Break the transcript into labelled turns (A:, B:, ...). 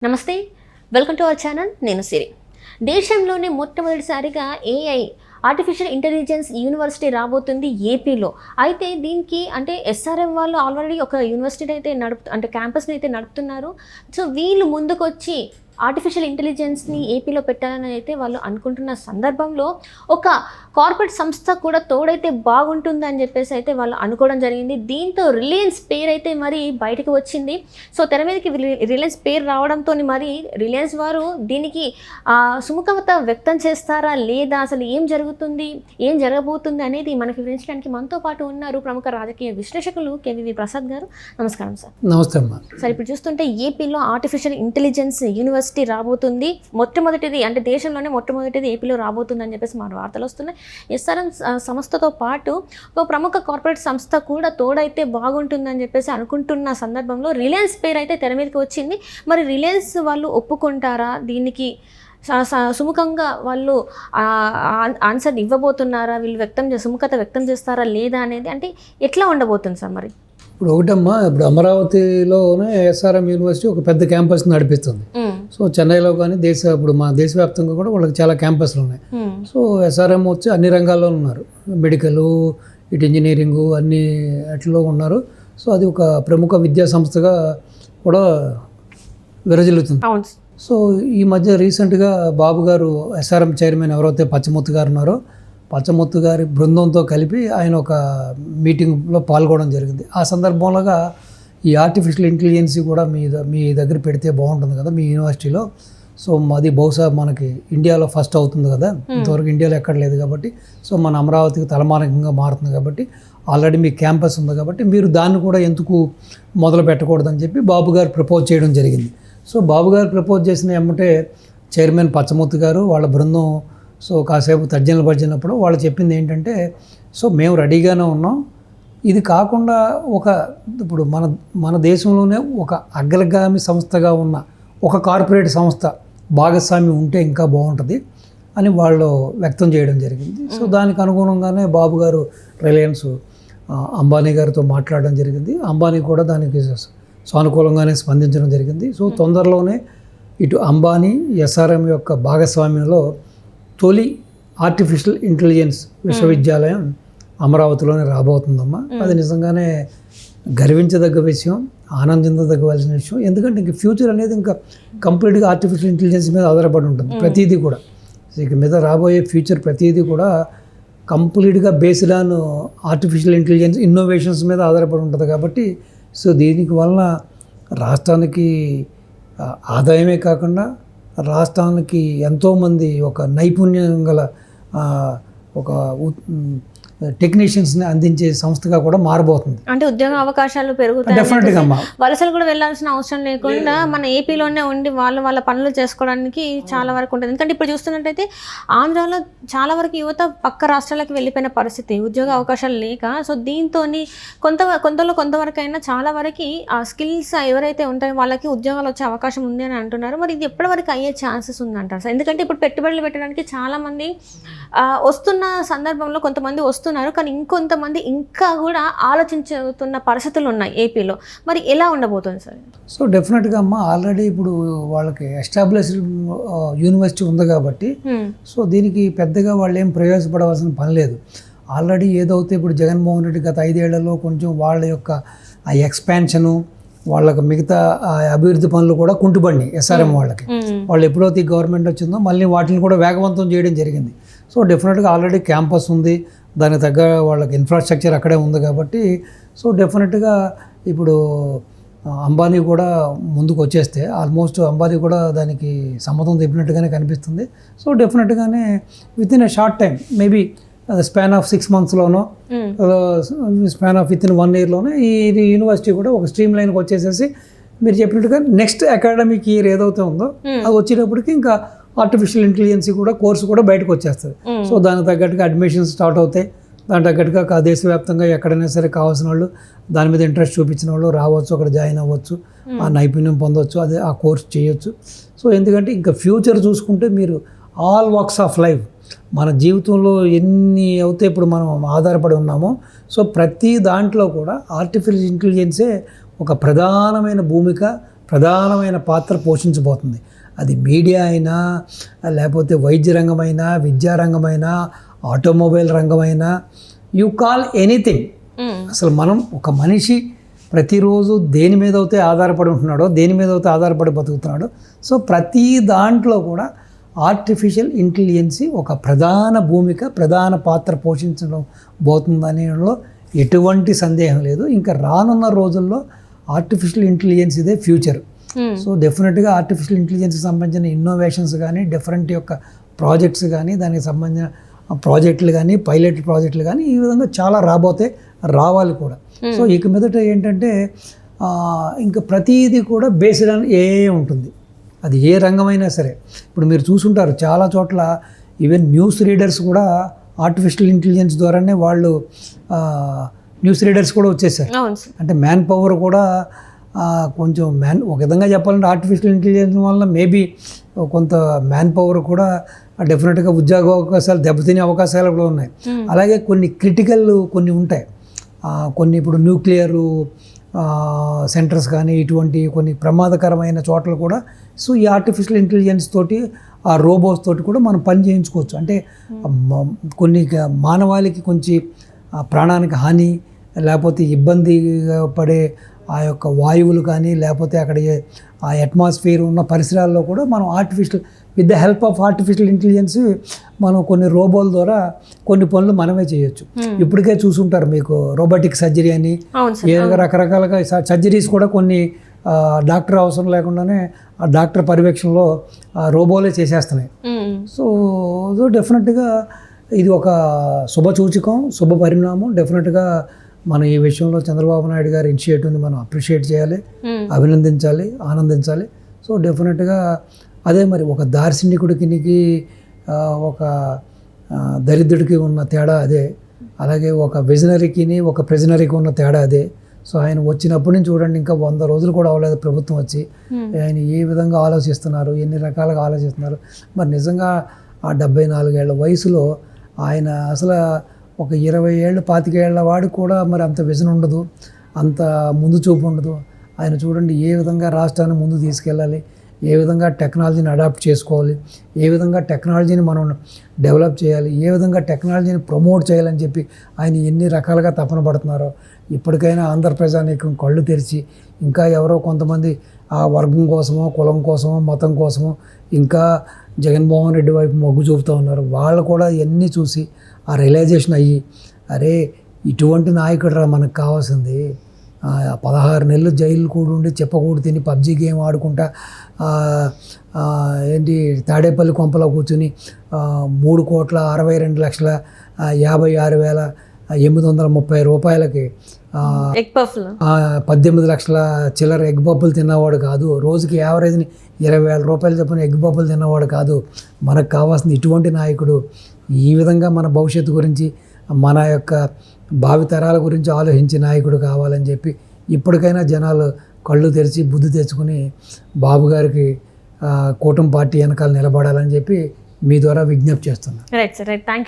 A: నమస్తే, welcome to our channel. నేను సిరి. దేశంలోనే మొట్టమొదటిసారిగా ఏఐ ఆర్టిఫిషియల్ ఇంటెలిజెన్స్ యూనివర్సిటీ రాబోతుంది ఏపీలో. అయితే దీనికి ఎస్ఆర్ఎం వాళ్ళు ఆల్రెడీ ఒక యూనివర్సిటీ అయితే క్యాంపస్ని అయితే నడుపుతున్నారు. సో వీళ్ళు ముందుకొచ్చి ఆర్టిఫిషియల్ ఇంటెలిజెన్స్ని ఏపీలో పెట్టాలని అయితే వాళ్ళు అనుకుంటున్న సందర్భంలో ఒక కార్పొరేట్ సంస్థ కూడా తోడైతే బాగుంటుంది అని చెప్పేసి అయితే వాళ్ళు అనుకోవడం జరిగింది. దీంతో రిలయన్స్ పేరు అయితే మరి బయటకు వచ్చింది. సో తెర మీదకి రిలయన్స్ పేరు రావడంతో మరి రిలయన్స్ వారు దీనికి సుముఖత వ్యక్తం చేస్తారా లేదా, అసలు ఏం జరుగుతుంది, ఏం జరగబోతుంది అనేది మనకి వివరించడానికి మనతో పాటు ఉన్నారు ప్రముఖ రాజకీయ విశ్లేషకులు కేవీవి ప్రసాద్ గారు. నమస్కారం సార్.
B: నమస్తే అమ్మా.
A: సార్, ఇప్పుడు చూస్తుంటే ఏపీలో ఆర్టిఫిషియల్ ఇంటెలిజెన్స్ యూనివర్సిటీ రాబోతుంది. మొట్టమొదటిది దేశంలోనే మొట్టమొదటిది ఏపీలో రాబోతుంది అని చెప్పేసి మన వార్తలు వస్తున్నాయి. ఎస్ఆర్ఎం సంస్థతో పాటు ఒక ప్రముఖ కార్పొరేట్ సంస్థ కూడా తోడైతే బాగుంటుందని చెప్పేసి అనుకుంటున్న సందర్భంలో రిలయన్స్ పేరు అయితే తెర మీదకి వచ్చింది. మరి రిలయన్స్ వాళ్ళు ఒప్పుకుంటారా, దీనికి సుముఖంగా వాళ్ళు ఆన్సర్ ఇవ్వబోతున్నారా, వీళ్ళు సుముఖత వ్యక్తం చేస్తారా లేదా అనేది ఎట్లా ఉండబోతుంది సార్? మరి
B: ఇప్పుడు ఒకటమ్మా, ఇప్పుడు అమరావతిలోనే ఎస్ఆర్ఎం యూనివర్సిటీ ఒక పెద్ద క్యాంపస్ నడిపిస్తుంది. సో చెన్నైలో కానీ ఇప్పుడు మన దేశవ్యాప్తంగా కూడా వాళ్ళకి చాలా క్యాంపస్లు ఉన్నాయి. సో ఎస్ఆర్ఎం వచ్చి అన్ని రంగాల్లో ఉన్నారు, మెడికల్, ఇటు ఇంజనీరింగు, అన్ని అట్లలో ఉన్నారు. సో అది ఒక ప్రముఖ విద్యా సంస్థగా కూడా విరజిల్లుతుంది. సో ఈ మధ్య రీసెంట్గా బాబు గారు ఎస్ఆర్ఎం చైర్మన్ ఎవరైతే పచ్చముత్తు గారు ఉన్నారో, పచ్చముత్తు గారి బృందంతో కలిపి ఆయన ఒక మీటింగ్లో పాల్గొనడం జరిగింది. ఆ సందర్భంలోగా ఈ ఆర్టిఫిషియల్ ఇంటెలిజెన్స్ కూడా మీ దగ్గర పెడితే బాగుంటుంది కదా మీ యూనివర్సిటీలో. సో అది బహుశా మనకి ఇండియాలో ఫస్ట్ అవుతుంది కదా, ఇంతవరకు ఇండియాలో ఎక్కడ లేదు కాబట్టి. సో మన అమరావతికి తలమానికంగా మారుతుంది కాబట్టి, ఆల్రెడీ మీ క్యాంపస్ ఉంది కాబట్టి మీరు దాన్ని కూడా ఎందుకు మొదలు పెట్టకూడదని చెప్పి బాబు గారు ప్రపోజ్ చేయడం జరిగింది. సో బాబు గారు ప్రపోజ్ చేసిన ఎమ్మటే చైర్మన్ పచ్చముత్తు గారు వాళ్ళ బృందం సో కాసేపు తర్జనలు పడినప్పుడు వాళ్ళు చెప్పింది ఏంటంటే, సో మేము రెడీగానే ఉన్నాం, ఇది కాకుండా ఇప్పుడు మన దేశంలోనే ఒక అగ్రగామి సంస్థగా ఉన్న ఒక కార్పొరేట్ సంస్థ భాగస్వామి ఉంటే ఇంకా బాగుంటుంది అని వాళ్ళు వ్యక్తం చేయడం జరిగింది. సో దానికి అనుగుణంగానే బాబు గారు రిలయన్స్ అంబానీ గారితో మాట్లాడడం జరిగింది. అంబానీ కూడా దానికి సానుకూలంగానే స్పందించడం జరిగింది. సో తొందరలోనే ఇటు అంబానీ ఎస్ఆర్ఎం యొక్క భాగస్వామ్యంలో తొలి ఆర్టిఫిషియల్ ఇంటెలిజెన్స్ విశ్వవిద్యాలయం అమరావతిలోనే రాబోతుందమ్మా. అది నిజంగానే గర్వించదగ్గ విషయం, ఆనందించదగ్గవలసిన విషయం. ఎందుకంటే ఇంక ఫ్యూచర్ అనేది ఇంకా కంప్లీట్గా ఆర్టిఫిషియల్ ఇంటెలిజెన్స్ మీద ఆధారపడి ఉంటుంది. ప్రతిదీ కూడా ఇక మీద రాబోయే ఫ్యూచర్ ప్రతిదీ కూడా కంప్లీట్గా based on artificial intelligence innovations మీద ఆధారపడి ఉంటుంది కాబట్టి, సో దీనికి వలన రాష్ట్రానికి ఆదాయమే కాకుండా రాష్ట్రానికి ఎంతోమంది ఒక నైపుణ్యం గల ఒక టెక్నీషియన్స్ని అందించే సంస్థగా కూడా మారబోతుంది.
A: ఉద్యోగ అవకాశాలు పెరుగుతాయి, వలసలు కూడా వెళ్ళాల్సిన అవసరం లేకుండా మన ఏపీలోనే ఉండి వాళ్ళ పనులు చేసుకోవడానికి చాలా వరకు ఉంటుంది. ఎందుకంటే ఇప్పుడు చూస్తున్నట్టయితే ఆంధ్రాలో చాలా వరకు యువత పక్క రాష్ట్రాలకు వెళ్ళిపోయిన పరిస్థితి, ఉద్యోగ అవకాశాలు లేక. సో దీంతో కొంతవరకైనా చాలా వరకు ఆ స్కిల్స్ ఎవరైతే ఉంటాయో వాళ్ళకి ఉద్యోగాలు వచ్చే అవకాశం ఉంది అని అంటున్నారు. మరి ఇది ఎప్పటి వరకు అయ్యే ఛాన్సెస్ ఉందంటారు సార్? ఎందుకంటే ఇప్పుడు పెట్టుబడులు పెట్టడానికి చాలామంది వస్తున్న సందర్భంలో కొంతమంది వస్తున్నారు, కానీ ఇంకొంతమంది ఇంకా కూడా ఆలోచించుతున్న పరిస్థితులు ఉన్నాయి ఏపీలో. మరి ఎలా ఉండబోతుంది సార్?
B: సో డెఫినెట్గా అమ్మ, ఆల్రెడీ ఇప్పుడు వాళ్ళకి ఎస్టాబ్లిష్డ్ యూనివర్సిటీ ఉంది కాబట్టి సో దీనికి పెద్దగా వాళ్ళు ఏం ప్రయోజనపడవలసిన పని లేదు. ఆల్రెడీ ఏదైతే ఇప్పుడు జగన్మోహన్ రెడ్డి గత 5 ఏళ్లలో కొంచెం వాళ్ళ యొక్క ఆ ఎక్స్పాన్షను, వాళ్ళకి మిగతా అభివృద్ధి పనులు కూడా కుంటుపడినాయి ఎస్ఆర్ఎం వాళ్ళకి. వాళ్ళు ఎప్పుడైతే గవర్నమెంట్ వచ్చిందో మళ్ళీ వాటిని కూడా వేగవంతం చేయడం జరిగింది. సో డెఫినెట్గా ఆల్రెడీ క్యాంపస్ ఉంది, దానికి తగ్గ వాళ్ళకి ఇన్ఫ్రాస్ట్రక్చర్ అక్కడే ఉంది కాబట్టి సో డెఫినెట్గా ఇప్పుడు అంబానీ కూడా ముందుకు వచ్చేస్తే ఆల్మోస్ట్ అంబానీ కూడా దానికి సమ్మతం తెప్పినట్టుగానే కనిపిస్తుంది. సో డెఫినెట్గానే within a short time, maybe span of 6 monthsలోనో స్పాన్ ఆఫ్ విత్ ఇన్ 1 yearలోనే ఈ యూనివర్సిటీ కూడా ఒక స్ట్రీమ్ లైన్కి వచ్చేసేసి మీరు చెప్పినట్టుగా నెక్స్ట్ అకాడమిక్ ఇయర్ ఏదైతే ఉందో అది వచ్చేటప్పటికి ఇంకా ఆర్టిఫిషియల్ ఇంటెలిజెన్స్ కూడా కోర్సు కూడా బయటకు వచ్చేస్తుంది. సో దానికి తగ్గట్టుగా అడ్మిషన్స్ స్టార్ట్ అవుతాయి. దానికి తగ్గట్టుగా దేశవ్యాప్తంగా ఎక్కడైనా సరే కావాల్సిన వాళ్ళు దాని మీద ఇంట్రెస్ట్ చూపించిన వాళ్ళు రావచ్చు, అక్కడ జాయిన్ అవ్వచ్చు, ఆ నైపుణ్యం పొందవచ్చు, అదే ఆ కోర్స్ చేయొచ్చు. సో ఎందుకంటే ఇంకా ఫ్యూచర్ చూసుకుంటే మీరు ఆల్ వాక్స్ ఆఫ్ లైఫ్ మన జీవితంలో ఎన్ని అయితే ఇప్పుడు మనం ఆధారపడి ఉన్నామో సో ప్రతి దాంట్లో కూడా ఆర్టిఫిషియల్ ఇంటెలిజెన్సే ఒక ప్రధానమైన భూమిక, ప్రధానమైన పాత్ర పోషించబోతుంది. అది మీడియా అయినా, లేకపోతే వైద్య రంగమైనా, విద్యారంగమైనా, ఆటోమొబైల్ రంగమైనా, యూ కాల్ ఎనీథింగ్. అసలు మనం ఒక మనిషి ప్రతిరోజు దేని మీద అయితే ఆధారపడి ఉంటున్నాడో, దేని మీద అయితే ఆధారపడి బతుకుతున్నాడో, సో ప్రతి దాంట్లో కూడా ఆర్టిఫిషియల్ ఇంటెలిజెన్సీ ఒక ప్రధాన పాత్ర పోషించడం పోతుందనేలో ఎటువంటి సందేహం లేదు. ఇంకా రానున్న రోజుల్లో ఆర్టిఫిషియల్ ఇంటెలిజెన్స్ ఇదే ఫ్యూచర్. సో డెఫినెట్గా ఆర్టిఫిషియల్ ఇంటెలిజెన్స్కి సంబంధించిన ఇన్నోవేషన్స్ కానీ, డిఫరెంట్ యొక్క ప్రాజెక్ట్స్ కానీ, దానికి సంబంధించిన ప్రాజెక్టులు కానీ, పైలట్ ప్రాజెక్టులు కానీ, ఈ విధంగా చాలా రావాలి కూడా. సో ఇక మీదట ఏంటంటే ఇంకా ప్రతిదీ కూడా బేస్డ్ ఆన్ ఏఐ ఉంటుంది. అది ఏ రంగమైనా సరే. ఇప్పుడు మీరు చూసుంటారు చాలా చోట్ల ఈవెన్ న్యూస్ రీడర్స్ కూడా ఆర్టిఫిషియల్ ఇంటెలిజెన్స్ ద్వారానే వాళ్ళు న్యూస్ రీడర్స్ కూడా వచ్చేసారు. అంటే మ్యాన్ పవర్ కూడా కొంచెం ఒక విధంగా చెప్పాలంటే ఆర్టిఫిషియల్ ఇంటెలిజెన్స్ వల్ల మేబీ కొంత మ్యాన్ పవర్ కూడా డెఫినెట్గా ఉద్యోగ అవకాశాలు దెబ్బతినే అవకాశాలు కూడా ఉన్నాయి. అలాగే కొన్ని క్రిటికల్ కొన్ని ఉంటాయి. కొన్ని ఇప్పుడు న్యూక్లియర్ సెంటర్స్ కానీ ఇటువంటి కొన్ని ప్రమాదకరమైన చోట్ల కూడా సో ఈ ఆర్టిఫిషియల్ ఇంటెలిజెన్స్ తోటి, ఆ రోబోట్స్ తోటి కూడా మనం పని చేయించుకోవచ్చు. అంటే కొన్ని మానవాళికి కొంచెం ప్రాణానికి హాని లేకపోతే ఇబ్బంది పడే ఆ యొక్క వాయువులు కానీ, లేకపోతే అక్కడ ఆ అట్మాస్ఫియర్ ఉన్న పరిసరాల్లో కూడా మనం with the help of artificial intelligence మనం కొన్ని రోబోల ద్వారా కొన్ని పనులు మనమే చేయొచ్చు. ఇప్పటికే చూసుంటారు మీకు రోబోటిక్ సర్జరీ అని, రకరకాలుగా సర్జరీస్ కూడా కొన్ని డాక్టర్ అవసరం లేకుండానే ఆ డాక్టర్ పర్యవేక్షణలో రోబోలే చేసేస్తున్నాయి. సో డెఫినెట్గా ఇది ఒక శుభ పరిణామం. డెఫినెట్గా మనం ఈ విషయంలో చంద్రబాబు నాయుడు గారి ఇనిషియేటివ్ని మనం అప్రిషియేట్ చేయాలి, అభినందించాలి, ఆనందించాలి. సో డెఫినెట్గా అదే మరి ఒక దార్శనికుడికి ఒక దరిద్రుడికి ఉన్న తేడా అదే. అలాగే ఒక విజనరీకి ఒక ప్రెజనరీకి ఉన్న తేడా అదే. సో ఆయన వచ్చినప్పటి నుంచి చూడండి, ఇంకా 100 రోజులు కూడా అవ్వలేదు ప్రభుత్వం వచ్చి. ఆయన ఏ విధంగా ఆలోచిస్తున్నారు, ఎన్ని రకాలుగా ఆలోచిస్తున్నారు. మరి నిజంగా ఆ 74 ఏళ్ల వయసులో ఆయన అసలు ఒక 20 ఏళ్ళు 25 ఏళ్ల వాడికి కూడా మరి అంత విజన్ ఉండదు, అంత ముందు చూపు ఉండదు. ఆయన చూడండి ఏ విధంగా రాష్ట్రాన్ని ముందు తీసుకెళ్ళాలి, ఏ విధంగా టెక్నాలజీని అడాప్ట్ చేసుకోవాలి, ఏ విధంగా టెక్నాలజీని మనం డెవలప్ చేయాలి, ఏ విధంగా టెక్నాలజీని ప్రమోట్ చేయాలని చెప్పి ఆయన ఎన్ని రకాలుగా తపన పడుతున్నారో. ఇప్పటికైనా ఆంధ్ర ప్రజానీకం కళ్ళు తెరిచి ఇంకా ఎవరో కొంతమంది ఆ వర్గం కోసమో, కులం కోసమో, మతం కోసమో ఇంకా జగన్మోహన్ రెడ్డి వైపు మొగ్గు చూపుతూ ఉన్నారు. వాళ్ళు కూడా ఇవన్నీ చూసి ఆ రియలైజేషన్ అయ్యి, అరే ఇటువంటి నాయకుడు రా మనకు కావాల్సింది. 16 నెలలు జైలు కూడా ఉండి చెప్పకూడదు తిని పబ్జీ గేమ్ ఆడుకుంటా తాడేపల్లి కొంపలో కూర్చుని 3,62,56,830 రూపాయలకి 18 లక్షల చిల్లర ఎగ్ పప్పులు తిన్నవాడు కాదు. రోజుకి యావరేజ్ని 20,000 రూపాయలు చొప్పున ఎగ్ పప్పులు తిన్నవాడు కాదు. మనకు కావాల్సింది ఇటువంటి నాయకుడు. ఈ విధంగా మన భవిష్యత్తు గురించి, మన యొక్క భావితరాల గురించి ఆలోచించే నాయకుడు కావాలని చెప్పి ఇప్పటికైనా జనాలు కళ్ళు తెరిచి బుద్ధి తెచ్చుకుని బాబు గారికి కూటమి పార్టీ వెనకాల నిలబడాలని చెప్పి మీ ద్వారా విజ్ఞప్తి చేస్తున్నాను.
A: Right sir, right. Thank you.